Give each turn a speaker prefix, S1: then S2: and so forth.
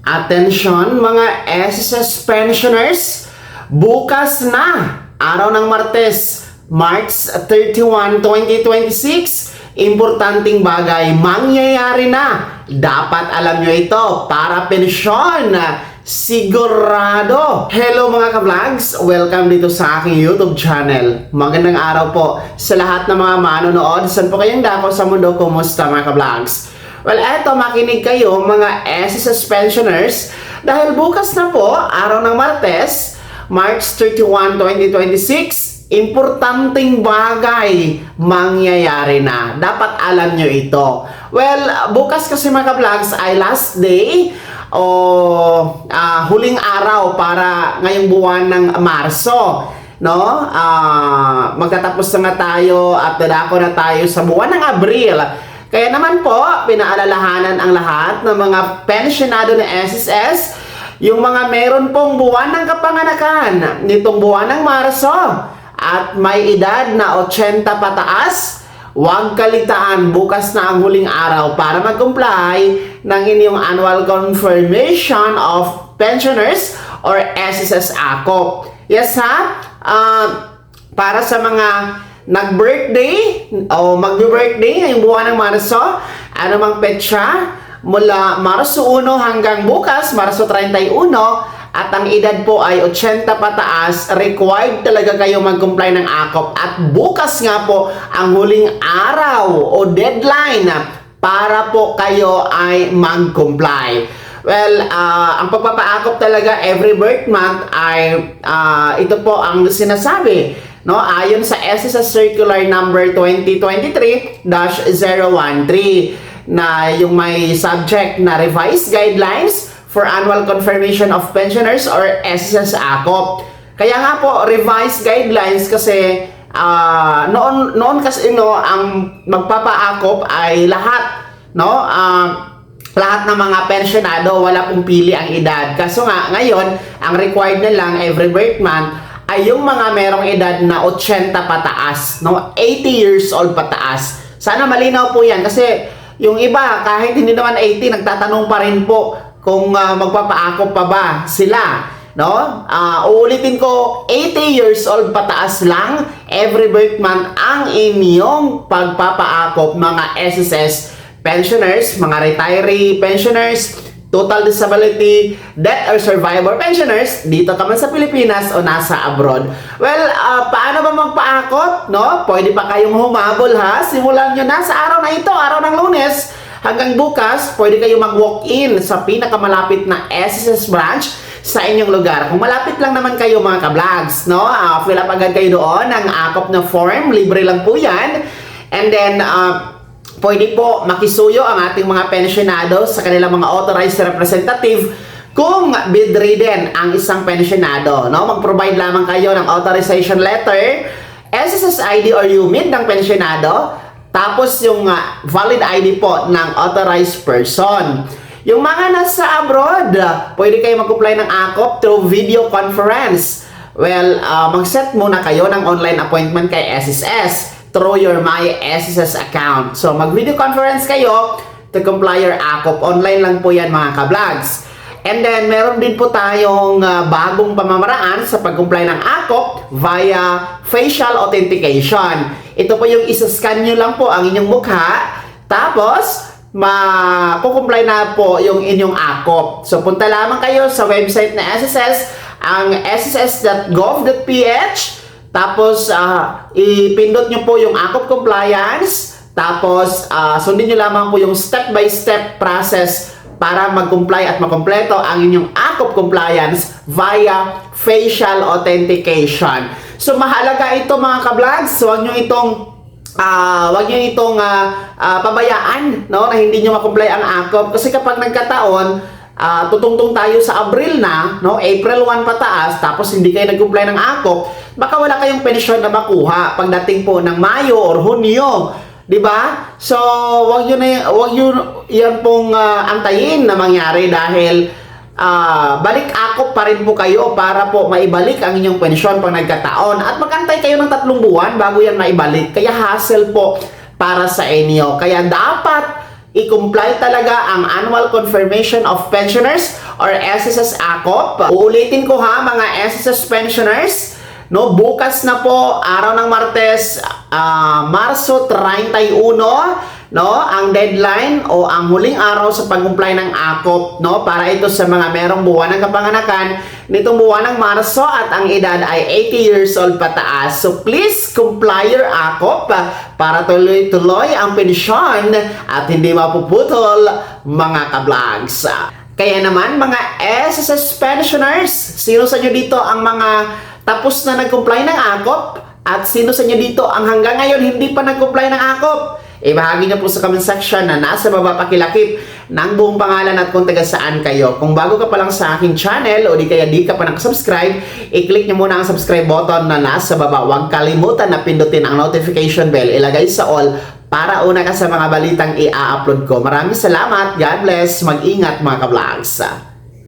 S1: Atensyon mga SSS pensioners, bukas na, araw ng Martes, March 31, 2026, importanteng bagay mangyayari na. Dapat alam nyo ito, para pensyon, sigurado. Hello mga ka-vlogs, welcome dito sa aking YouTube channel. Magandang araw po sa lahat ng mga manonood. Saan po kayong dako sa mundo? Kumusta mga ka-vlogs? Well, eto, makinig kayo mga SSS pensioners dahil bukas na po, araw ng Martes, March 31, 2026, importanteng bagay mangyayari na. Dapat alam nyo ito. Well, bukas kasi mga ka-vlogs ay last day o huling araw para ngayong buwan ng Marso. No? Magtatapos na tayo at dadako na tayo sa buwan ng Abril. Kaya naman po, pinaalalahanan ang lahat ng mga pensyonado ng SSS, yung mga meron pong buwan ng kapanganakan nitong buwan ng Marso at may edad na 80 pataas, huwag kalitaan, bukas na ang huling araw para mag-comply ng inyong annual confirmation of pensioners or SSS ACOP. Yes ha? Para sa mga nag-birthday o mag-birthday ngayong buwan ng Marso, anumang petsa mula Marso 1 hanggang bukas, Marso 31, at ang edad po ay 80 pataas, required talaga kayo mag-comply ng ACOP. At bukas nga po ang huling araw o deadline para po kayo ay mag-comply. Well, ang pagpapa-ACOP talaga every birth month ay ito po ang sinasabi. No, ayon sa SSS Circular number 2023-013 na yung may subject na revised guidelines for annual confirmation of pensioners or SSS ACOP. Kaya nga po revised guidelines kasi noon kasi ang magpapa-ACOP ay lahat, no? Lahat ng mga pensionado, wala pong pili ang edad. Kaso nga ngayon ang required na lang every birth month ay yung mga merong edad na 80 pataas, no? 80 years old pataas. Sana malinaw po yan kasi yung iba kahit hindi naman 80 nagtatanong pa rin po kung magpapa-ACOP pa ba sila, no? Uulitin ko, 80 years old pataas lang every birth month ang inyong pagpapa-ACOP mga SSS pensioners, mga retiree pensioners, total disability, death or survivor pensioners, dito ka man sa Pilipinas o nasa abroad. Well, paano ba magpa-ACOP? No? Pwede pa kayong humabol ha. Simulan nyo na sa araw na ito, araw ng Lunes, hanggang bukas, pwede kayong mag-walk-in sa pinakamalapit na SSS branch sa inyong lugar. Kung malapit lang naman kayo mga ka-vlogs, no? Fill up agad kayo doon ng ACOP na form, libre lang po yan. And then, pwede po makisuyo ang ating mga pensyonado sa kanilang mga authorized representative kung bedridden ang isang pensyonado. No? Mag-provide lamang kayo ng authorization letter, SSS ID or UMID ng pensyonado, tapos yung valid ID po ng authorized person. Yung mga nasa abroad, pwede kayo mag-apply ng ACOP through video conference. Well, mag-set muna kayo ng online appointment kay SSS through your My SSS account. So, mag-video conference kayo to comply your ACOP. Online lang po yan mga ka-vlogs. And then, meron din po tayong bagong pamamaraan sa pag-comply ng ACOP via facial authentication. Ito po yung isa-scan nyo lang po ang inyong mukha. Tapos, makukumply na po yung inyong ACOP. So, punta lamang kayo sa website na SSS, ang sss.gov.ph. Tapos, ipindot nyo po yung ACOP compliance. Tapos, sundin nyo lamang po yung step-by-step process para mag-comply at makompleto ang inyong ACOP compliance via facial authentication. So, mahalaga ito mga ka-vlogs. So, huwag nyo itong pabayaan, no, na hindi nyo makomply ang ACOP. Kasi kapag nagkataon, tutungtong tayo sa Abril na, no? April 1 pataas, tapos hindi kayo nag-comply ng ACOP, baka wala kayong pensyon na makuha pagdating po ng Mayo or Hunyo, di ba? So, wag yun yan pong antayin na mangyari dahil balik ACOP pa rin po kayo para po maibalik ang inyong pensyon pag nagkataon at magantay kayo ng 3 buwan bago yan maibalik. Kaya hassle po para sa inyo. Kaya dapat i-comply talaga ang Annual Confirmation of Pensioners or SSS ACOP. Uulitin ko ha mga SSS pensioners, no, bukas na po, araw ng Martes, Marso 31, no, ang deadline o ang huling araw sa pag-comply ng ACOP, no, para ito sa mga merong buwan ng kapanganakan nitong buwan ng Marso at ang edad ay 80 years old pataas. So please comply your ACOP para tuloy-tuloy ang pensyon at hindi mapuputol mga kablogs. Kaya naman mga SSS pensioners, sino sa inyo dito ang mga tapos na nag-comply ng ACOP at sino sa inyo dito ang hanggang ngayon hindi pa nag-comply ng ACOP? Ibahagi niyo po sa comment section na nasa baba pakilakip ng buong pangalan at kung taga saan kayo. Kung bago ka pa lang sa aking channel o di kaya di ka pa nakasubscribe, i-click niyo muna ang subscribe button na nasa baba. Huwag kalimutan na pindutin ang notification bell. Ilagay sa all para una ka sa mga balitang i-upload ko. Maraming salamat. God bless. Mag-ingat mga ka-vlogs.